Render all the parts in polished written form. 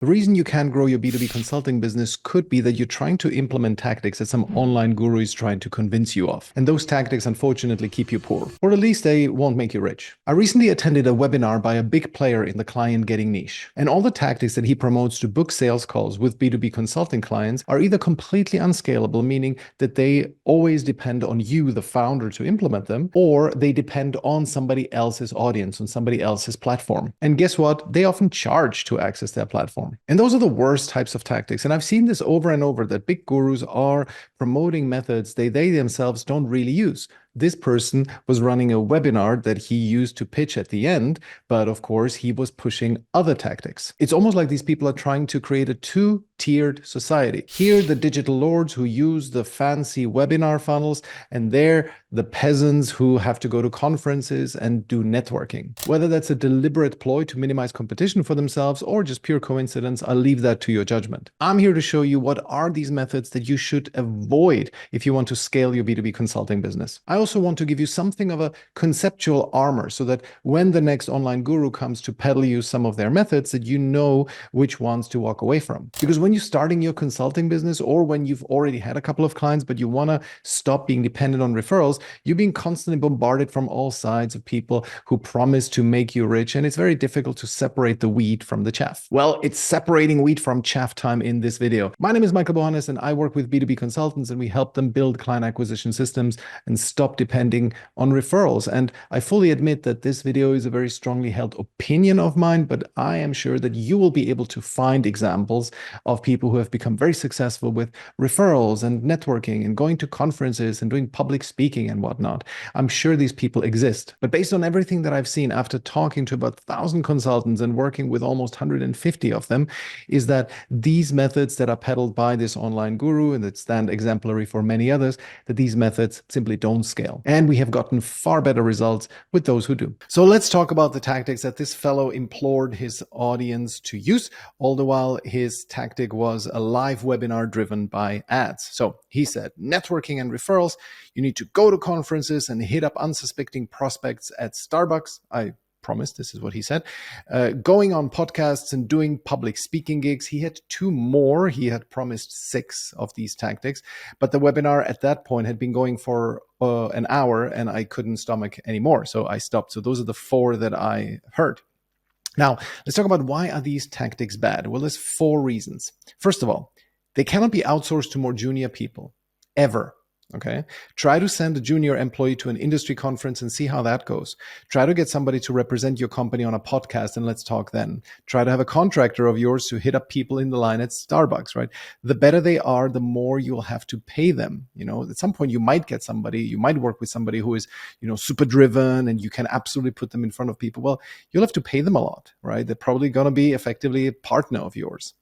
The reason you can't grow your B2B consulting business could be that you're trying to implement tactics that some online guru is trying to convince you of. And those tactics, unfortunately, keep you poor, or at least they won't make you rich. I recently attended a webinar by a big player in the client getting niche. And all the tactics that he promotes to book sales calls with B2B consulting clients are either completely unscalable, meaning that they always depend on you, the founder, to implement them, or they depend on somebody else's audience, on somebody else's platform. And guess what? They often charge to access their platform. And those are the worst types of tactics. And I've seen this over and over that big gurus are promoting methods they themselves don't really use. This person was running a webinar that he used to pitch at the end, but of course he was pushing other tactics. It's almost like these people are trying to create a two-tiered society. Here, the digital lords who use the fancy webinar funnels, and there, the peasants who have to go to conferences and do networking. Whether that's a deliberate ploy to minimize competition for themselves or just pure coincidence, I'll leave that to your judgment. I'm here to show you what are these methods that you should avoid if you want to scale your B2B consulting business. I also want to give you something of a conceptual armor so that when the next online guru comes to peddle you some of their methods, that you know which ones to walk away from. Because when you're starting your consulting business, or when you've already had a couple of clients, but you want to stop being dependent on referrals, you're being constantly bombarded from all sides of people who promise to make you rich, and it's very difficult to separate the wheat from the chaff. Well, it's separating wheat from chaff time in this video. My name is Michael Bohannes, and I work with B2B consultants, and we help them build client acquisition systems and stop depending on referrals. And I fully admit that this video is a very strongly held opinion of mine, but I am sure that you will be able to find examples of people who have become very successful with referrals and networking and going to conferences and doing public speaking and whatnot. I'm sure these people exist. But based on everything that I've seen after talking to about 1,000 consultants and working with almost 150 of them, is that these methods that are peddled by this online guru and that stand exemplary for many others, that these methods simply don't scale. And we have gotten far better results with those who do. So let's talk about the tactics that this fellow implored his audience to use, all the while his tactic was a live webinar driven by ads. So he said, networking and referrals, you need to go to conferences and hit up unsuspecting prospects at Starbucks. I promised, this is what he said. Going on podcasts and doing public speaking gigs. He had 2 more. He had promised 6 of these tactics, but the webinar at that point had been going for an hour and I couldn't stomach anymore. So I stopped. So those are the 4 that I heard. Now, let's talk about why are these tactics bad? Well, there's 4 reasons. First of all, they cannot be outsourced to more junior people, ever. Okay. Try to send a junior employee to an industry conference and see how that goes. Try to get somebody to represent your company on a podcast and let's talk then. Try to have a contractor of yours to hit up people in the line at Starbucks, right? The better they are, the more you'll have to pay them. You know, at some point you might get somebody, you might work with somebody who is, super driven and you can absolutely put them in front of people. Well, you'll have to pay them a lot, right? They're probably going to be effectively a partner of yours.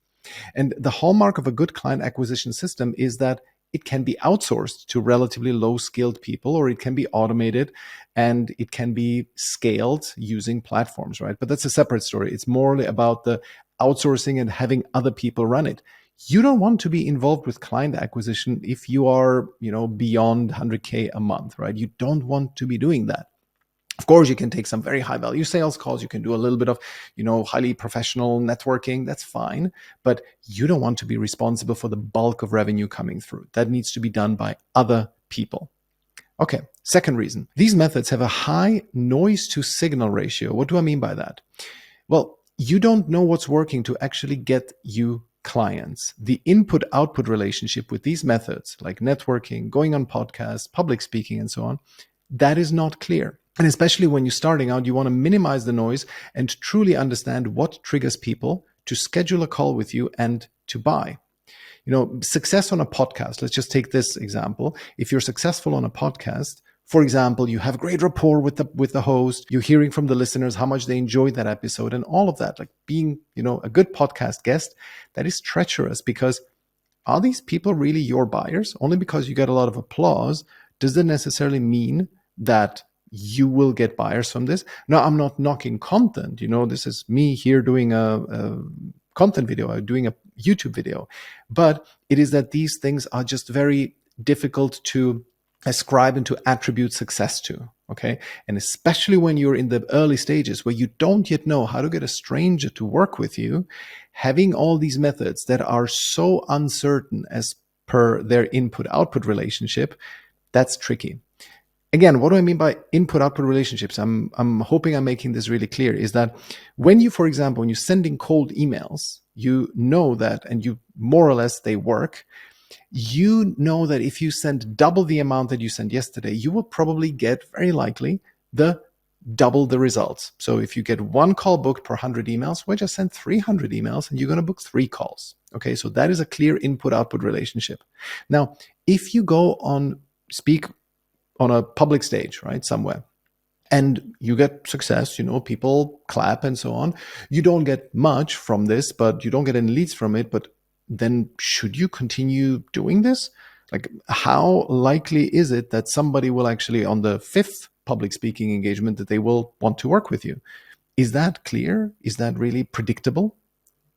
And the hallmark of a good client acquisition system is that it can be outsourced to relatively low-skilled people, or it can be automated and it can be scaled using platforms, right? But that's a separate story. It's more about the outsourcing and having other people run it. You don't want to be involved with client acquisition if you are, beyond 100K a month, right? You don't want to be doing that. Of course, you can take some very high value sales calls. You can do a little bit of, highly professional networking. That's fine. But you don't want to be responsible for the bulk of revenue coming through. That needs to be done by other people. Okay. Second reason, these methods have a high noise to signal ratio. What do I mean by that? Well, you don't know what's working to actually get you clients. The input-output relationship with these methods, like networking, going on podcasts, public speaking, and so on, that is not clear. And especially when you're starting out, you want to minimize the noise and truly understand what triggers people to schedule a call with you and to buy. Success on a podcast. Let's just take this example. If you're successful on a podcast, for example, you have great rapport with the host, you're hearing from the listeners how much they enjoyed that episode and all of that, like being, a good podcast guest, that is treacherous because are these people really your buyers? Only because you get a lot of applause, does that necessarily mean that you will get buyers from this? No, I'm not knocking content. This is me here doing a content video, doing a YouTube video. But it is that these things are just very difficult to ascribe and to attribute success to. Okay. And especially when you're in the early stages where you don't yet know how to get a stranger to work with you, having all these methods that are so uncertain as per their input output relationship, that's tricky. Again, what do I mean by input output relationships? I'm hoping I'm making this really clear, is that when you, for example, when you're sending cold emails, you know that, and you more or less they work. You know that if you send double the amount that you sent yesterday, you will probably get very likely the double the results. So if you get one call booked per 100 emails, well, just send 300 emails and you're going to book 3 calls. Okay, so that is a clear input output relationship. Now, if you go on speak on a public stage, right, somewhere, and you get success, people clap and so on. You don't get much from this, but you don't get any leads from it. But then should you continue doing this? Like, how likely is it that somebody will actually, on the 5th public speaking engagement, that they will want to work with you? Is that clear? Is that really predictable?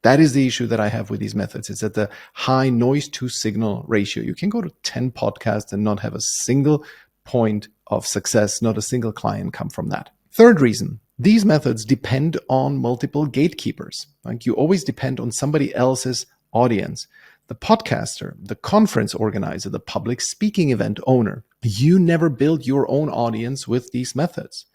That is the issue that I have with these methods. It's at the high noise to signal ratio. You can go to 10 podcasts and not have a single point of success, not a single client come from that. Third reason, these methods depend on multiple gatekeepers. Like, you always depend on somebody else's audience. The podcaster, the conference organizer, the public speaking event owner. You never build your own audience with these methods.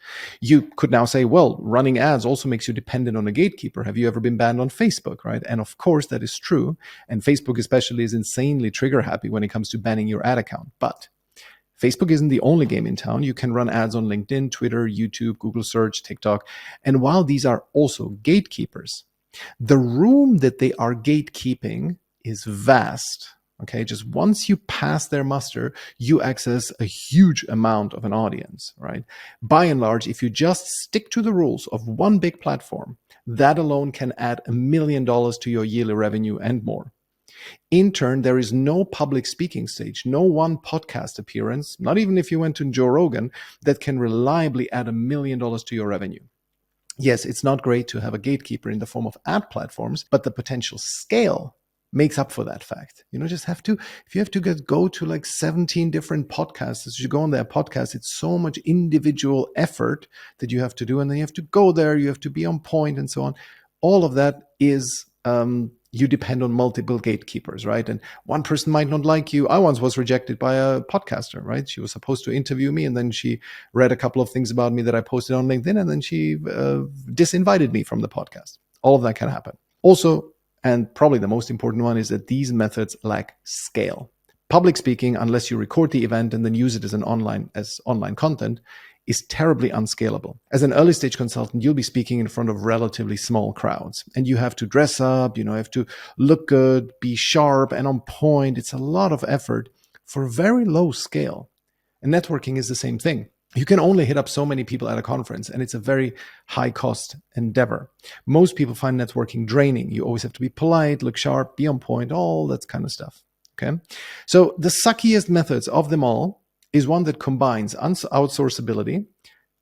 You could now say, well, running ads also makes you dependent on a gatekeeper. Have you ever been banned on Facebook, right? And of course that is true. And Facebook especially is insanely trigger happy when it comes to banning your ad account. But Facebook isn't the only game in town. You can run ads on LinkedIn, Twitter, YouTube, Google Search, TikTok. And while these are also gatekeepers, the room that they are gatekeeping is vast. Okay, just once you pass their muster, you access a huge amount of an audience, right? By and large, if you just stick to the rules of one big platform, that alone can add $1 million to your yearly revenue and more. In turn, there is no public speaking stage, no one podcast appearance, not even if you went to Joe Rogan, that can reliably add $1 million to your revenue. Yes, it's not great to have a gatekeeper in the form of ad platforms, but the potential scale makes up for that fact. If you have to go to like 17 different podcasts, as you go on their podcast, it's so much individual effort that you have to do. And then you have to go there, you have to be on point and so on. All of that is, you depend on multiple gatekeepers, right? And one person might not like you. I once was rejected by a podcaster, right? She was supposed to interview me, and then she read a couple of things about me that I posted on LinkedIn, and then she disinvited me from the podcast. All of that can happen. Also, and probably the most important one, is that these methods lack scale. Public speaking, unless you record the event and then use it as online content, is terribly unscalable. As an early stage consultant, you'll be speaking in front of relatively small crowds, and you have to dress up, you have to look good, be sharp and on point. It's a lot of effort for very low scale. And networking is the same thing. You can only hit up so many people at a conference, and it's a very high cost endeavor. Most people find networking draining. You always have to be polite, look sharp, be on point, all that kind of stuff. Okay. So the suckiest methods of them all is one that combines outsourceability,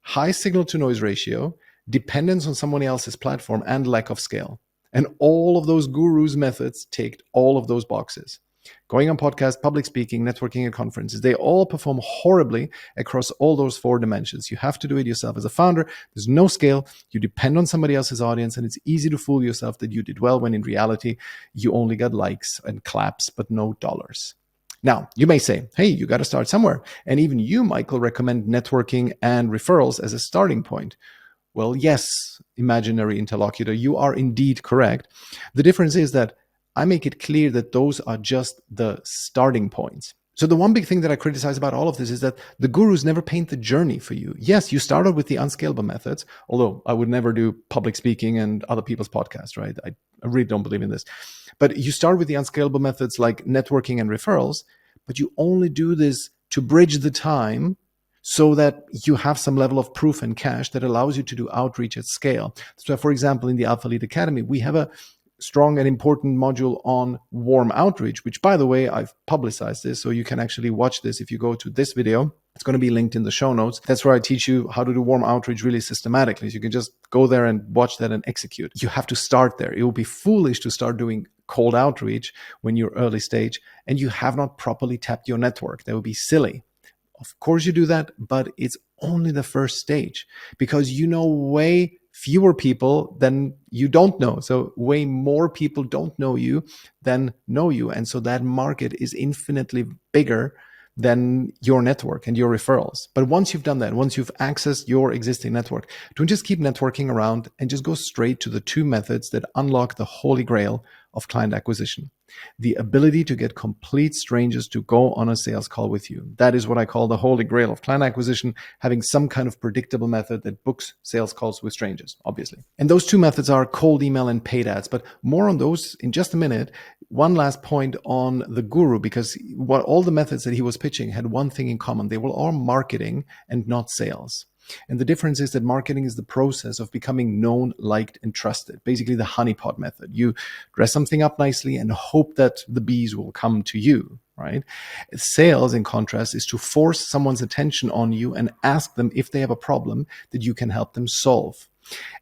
high signal to noise ratio, dependence on someone else's platform, and lack of scale. And all of those gurus' methods ticked all of those boxes. Going on podcasts, public speaking, networking at conferences, they all perform horribly across all those 4 dimensions. You have to do it yourself as a founder. There's no scale. You depend on somebody else's audience, and it's easy to fool yourself that you did well when in reality, you only got likes and claps, but no dollars. Now, you may say, hey, you got to start somewhere. And even you, Michael, recommend networking and referrals as a starting point. Well, yes, imaginary interlocutor, you are indeed correct. The difference is that I make it clear that those are just the starting points. So the one big thing that I criticize about all of this is that the gurus never paint the journey for you. Yes, you started with the unscalable methods, although I would never do public speaking and other people's podcasts, right? I really don't believe in this. But you start with the unscalable methods like networking and referrals, but you only do this to bridge the time so that you have some level of proof and cash that allows you to do outreach at scale. So for example, in the Alpha Lead Academy, we have a strong and important module on warm outreach, which, by the way, I've publicized this, so you can actually watch this if you go to this video. It's going to be linked in the show notes. That's where I teach you how to do warm outreach really systematically. So you can just go there and watch that and execute. You have to start there. It will be foolish to start doing cold outreach when you're early stage and you have not properly tapped your network. That would be silly. Of course you do that, but it's only the first stage, because you know way fewer people than you don't know. So way more people don't know you than know you. And so that market is infinitely bigger than your network and your referrals. But once you've done that, once you've accessed your existing network, don't just keep networking around and just go straight to the two methods that unlock the holy grail of client acquisition. The ability to get complete strangers to go on a sales call with you. That is what I call the holy grail of client acquisition, having some kind of predictable method that books sales calls with strangers, obviously. And those two methods are cold email and paid ads, but more on those in just a minute. One last point on the guru, because what all the methods that he was pitching had one thing in common. They were all marketing and not sales. And the difference is that marketing is the process of becoming known, liked, and trusted. Basically, the honeypot method. You dress something up nicely and hope that the bees will come to you, right? Sales, in contrast, is to force someone's attention on you and ask them if they have a problem that you can help them solve.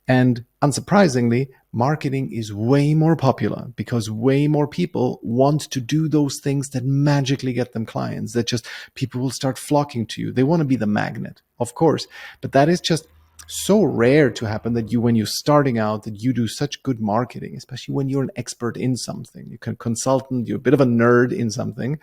And unsurprisingly, marketing is way more popular because way more people want to do those things that magically get them clients, that just people will start flocking to you. They want to be the magnet, of course, but that is just so rare to happen that when you're starting out, that you do such good marketing, especially when you're an expert in something. You can consultant, you're a bit of a nerd in something,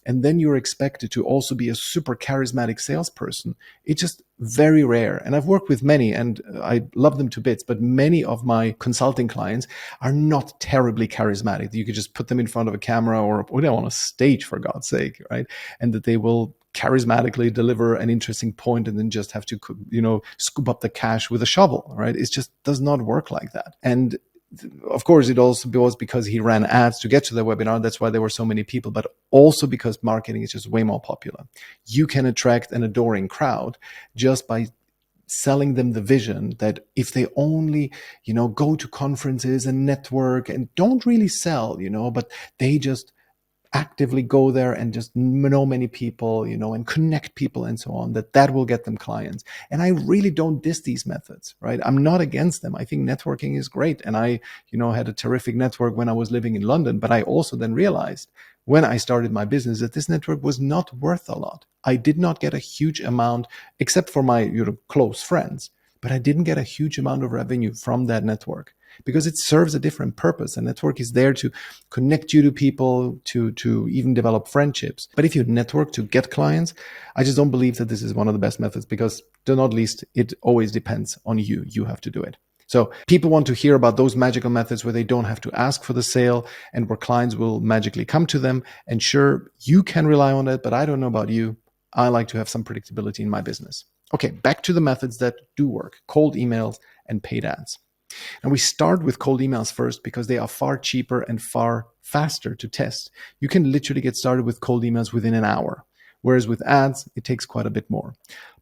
and then you're expected to also be a super charismatic salesperson. It's just very rare. And I've worked with many and I love them to bits, but many of my consulting clients are not terribly charismatic. You could just put them in front of a camera or on a stage, for God's sake, right? And that they will charismatically deliver an interesting point and then just have to, scoop up the cash with a shovel, right? It just does not work like that. And of course, it also was because he ran ads to get to the webinar. That's why there were so many people, but also because marketing is just way more popular. You can attract an adoring crowd just by selling them the vision that if they only, go to conferences and network and don't really sell, but they just actively go there and just know many people, and connect people and so on, that will get them clients. And I really don't diss these methods, right? I'm not against them. I think networking is great. And I, had a terrific network when I was living in London, but I also then realized when I started my business that this network was not worth a lot. I did not get a huge amount, except for my, close friends, but I didn't get a huge amount of revenue from that network, because it serves a different purpose. A network is there to connect you to people, to even develop friendships. But if you network to get clients, I just don't believe that this is one of the best methods, because to not least, it always depends on you. You have to do it. So people want to hear about those magical methods where they don't have to ask for the sale and where clients will magically come to them. And sure, you can rely on it, but I don't know about you. I like to have some predictability in my business. Okay, back to the methods that do work: cold emails and paid ads. And we start with cold emails first because they are far cheaper and far faster to test. You can literally get started with cold emails within an hour, whereas with ads, it takes quite a bit more.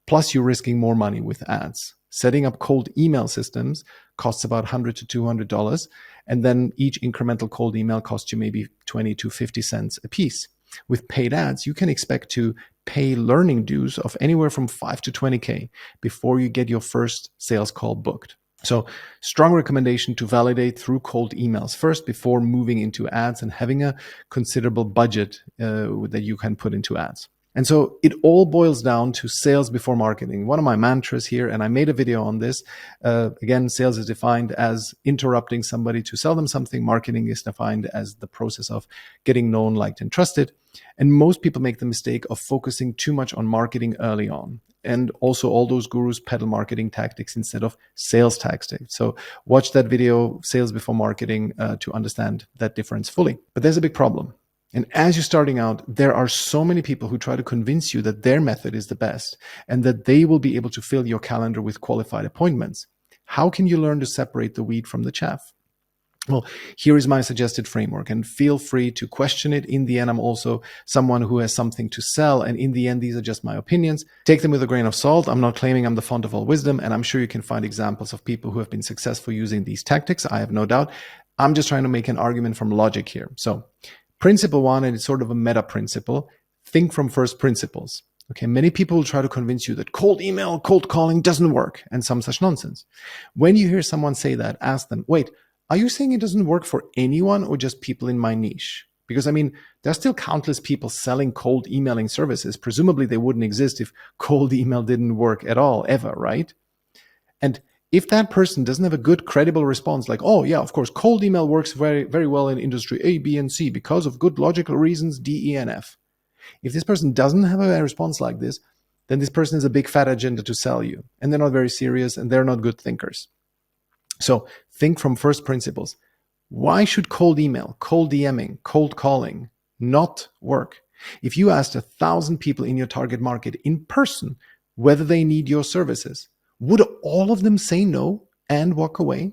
Plus, you're risking more money with ads. Setting up cold email systems costs about $100 to $200, and then each incremental cold email costs you maybe 20 to 50 cents a piece. With paid ads, you can expect to pay learning dues of anywhere from 5 to 20K before you get your first sales call booked. So strong recommendation to validate through cold emails first before moving into ads and having a considerable budget that you can put into ads. And so it all boils down to sales before marketing. One of my mantras here, and I made a video on this. Again, sales is defined as interrupting somebody to sell them something. Marketing is defined as the process of getting known, liked, and trusted. And most people make the mistake of focusing too much on marketing early on. And also all those gurus peddle marketing tactics instead of sales tactics. So watch that video, Sales Before Marketing, to understand that difference fully. But there's a big problem. And as you're starting out, there are so many people who try to convince you that their method is the best and that they will be able to fill your calendar with qualified appointments. How can you learn to separate the wheat from the chaff? Well, here is my suggested framework, and feel free to question it. In the end, I'm also someone who has something to sell, and in the end, these are just my opinions. Take them with a grain of salt. I'm not claiming I'm the font of all wisdom, and I'm sure you can find examples of people who have been successful using these tactics. I have no doubt. I'm just trying to make an argument from logic here. So principle one, and it's sort of a meta principle: think from first principles. Okay, many people will try to convince you that cold email, cold calling doesn't work, and some such nonsense. When you hear someone say that, ask them, wait, are you saying it doesn't work for anyone or just people in my niche? Because, I mean, there's still countless people selling cold emailing services. Presumably, they wouldn't exist if cold email didn't work at all, ever, right? And if that person doesn't have a good, credible response, like, oh, yeah, of course, cold email works very, very well in industry A, B, and C because of good logical reasons, D, E, and F. If this person doesn't have a response like this, then this person has a big fat agenda to sell you. And they're not very serious and they're not good thinkers. So think from first principles. Why should cold email, cold DMing, cold calling not work? If you asked 1,000 people in your target market in person whether they need your services, would all of them say no and walk away?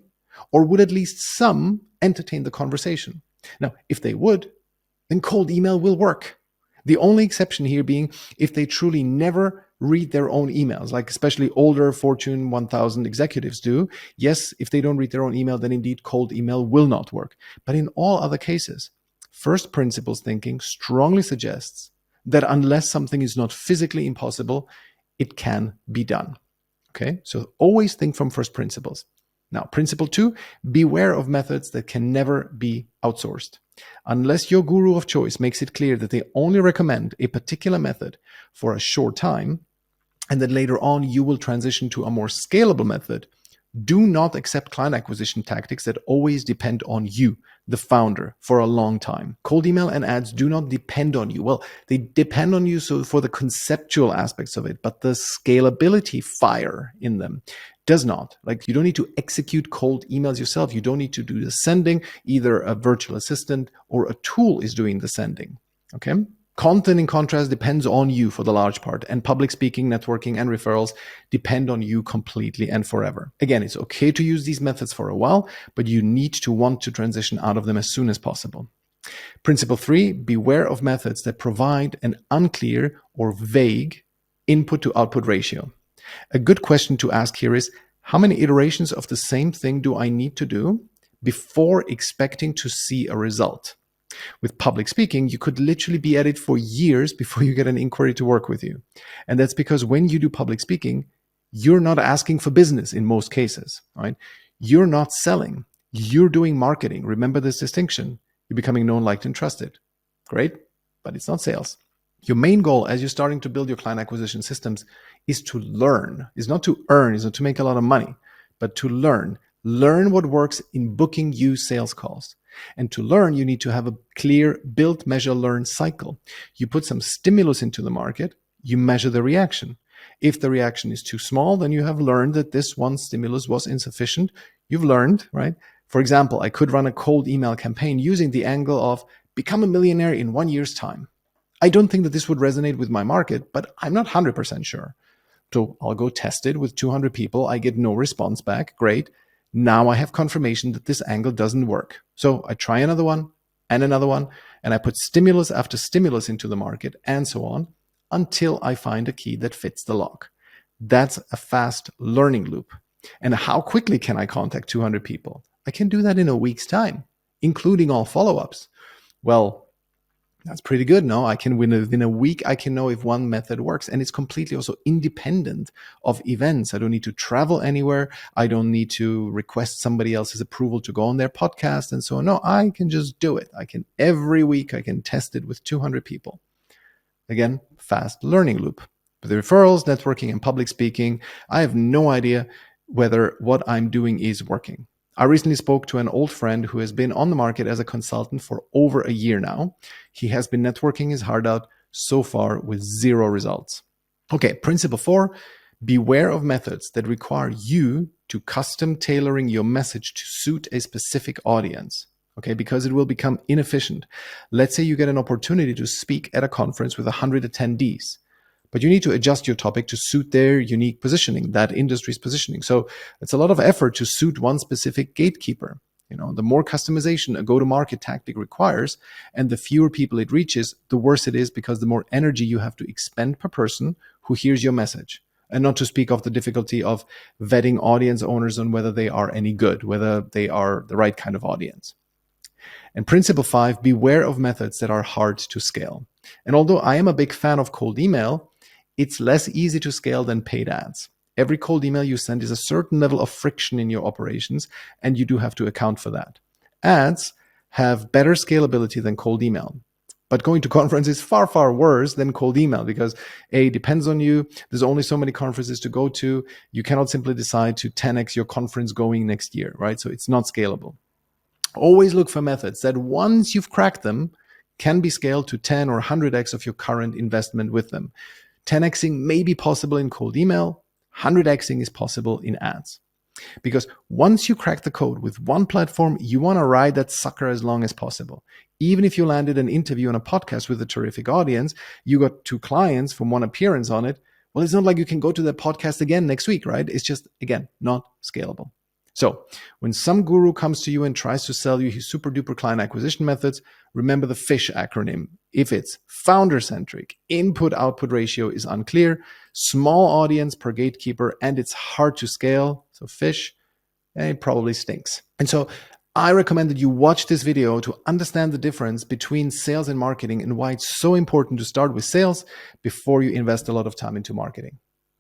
Or would at least some entertain the conversation? Now, if they would, then cold email will work. The only exception here being if they truly never read their own emails, like especially older Fortune 1000 executives do. Yes, if they don't read their own email, then indeed cold email will not work. But in all other cases, first principles thinking strongly suggests that unless something is not physically impossible, it can be done. Okay, so always think from first principles. Now, principle 2, beware of methods that can never be outsourced. Unless your guru of choice makes it clear that they only recommend a particular method for a short time, and that later on you will transition to a more scalable method, do not accept client acquisition tactics that always depend on you, the founder, for a long time. Cold email and ads do not depend on you. Well, they depend on you so for the conceptual aspects of it, but the scalability fire in them does not. Like, you don't need to execute cold emails yourself. You don't need to do the sending. Either a virtual assistant or a tool is doing the sending. Okay? Content, in contrast, depends on you for the large part, and public speaking, networking, and referrals depend on you completely and forever. Again, it's okay to use these methods for a while, but you need to want to transition out of them as soon as possible. Principle 3, beware of methods that provide an unclear or vague input to output ratio. A good question to ask here is, how many iterations of the same thing do I need to do before expecting to see a result? With public speaking, you could literally be at it for years before you get an inquiry to work with you. And that's because when you do public speaking, you're not asking for business in most cases, right? You're not selling. You're doing marketing. Remember this distinction. You're becoming known, liked, and trusted. Great, but it's not sales. Your main goal as you're starting to build your client acquisition systems is to learn, is not to earn, is not to make a lot of money, but to learn. Learn what works in booking you sales calls. And to learn, you need to have a clear build, measure, learn cycle. You put some stimulus into the market, you measure the reaction. If the reaction is too small, then you have learned that this one stimulus was insufficient. You've learned, right? For example, I could run a cold email campaign using the angle of become a millionaire in 1 year's time. I don't think that this would resonate with my market, but I'm not 100% sure. So I'll go test it with 200 people. I get no response back. Great. Now I have confirmation that this angle doesn't work. So I try another one, and I put stimulus after stimulus into the market and so on until I find a key that fits the lock. That's a fast learning loop. And how quickly can I contact 200 people? I can do that in a week's time, including all follow-ups. Well, that's pretty good, no? I can within a week, I can know if one method works. And it's completely also independent of events. I don't need to travel anywhere. I don't need to request somebody else's approval to go on their podcast and so on. No, I can just do it. Every week, I can test it with 200 people. Again, fast learning loop. With the referrals, networking, and public speaking, I have no idea whether what I'm doing is working. I recently spoke to an old friend who has been on the market as a consultant for over a year now. He has been networking his heart out so far with 0 results. Okay, principle 4, beware of methods that require you to custom tailoring your message to suit a specific audience. Okay, because it will become inefficient. Let's say you get an opportunity to speak at a conference with 100 attendees, but you need to adjust your topic to suit their unique positioning, that industry's positioning. So it's a lot of effort to suit one specific gatekeeper. The more customization a go-to-market tactic requires and the fewer people it reaches, the worse it is, because the more energy you have to expend per person who hears your message. And not to speak of the difficulty of vetting audience owners on whether they are any good, whether they are the right kind of audience. And principle 5, beware of methods that are hard to scale. And although I am a big fan of cold email, it's less easy to scale than paid ads. Every cold email you send is a certain level of friction in your operations, and you do have to account for that. Ads have better scalability than cold email. But going to conference is far, far worse than cold email because A, depends on you. There's only so many conferences to go to. You cannot simply decide to 10x your conference going next year, right? So it's not scalable. Always look for methods that once you've cracked them, can be scaled to 10 or 100x of your current investment with them. 10xing may be possible in cold email, 100xing is possible in ads. Because once you crack the code with one platform, you want to ride that sucker as long as possible. Even if you landed an interview on a podcast with a terrific audience, you got 2 clients from one appearance on it. Well, it's not like you can go to that podcast again next week, right? It's just, again, not scalable. So when some guru comes to you and tries to sell you his super duper client acquisition methods, remember the FISH acronym. If it's founder-centric, input-output ratio is unclear, small audience per gatekeeper, and it's hard to scale, so FISH, it probably stinks. And so I recommend that you watch this video to understand the difference between sales and marketing and why it's so important to start with sales before you invest a lot of time into marketing.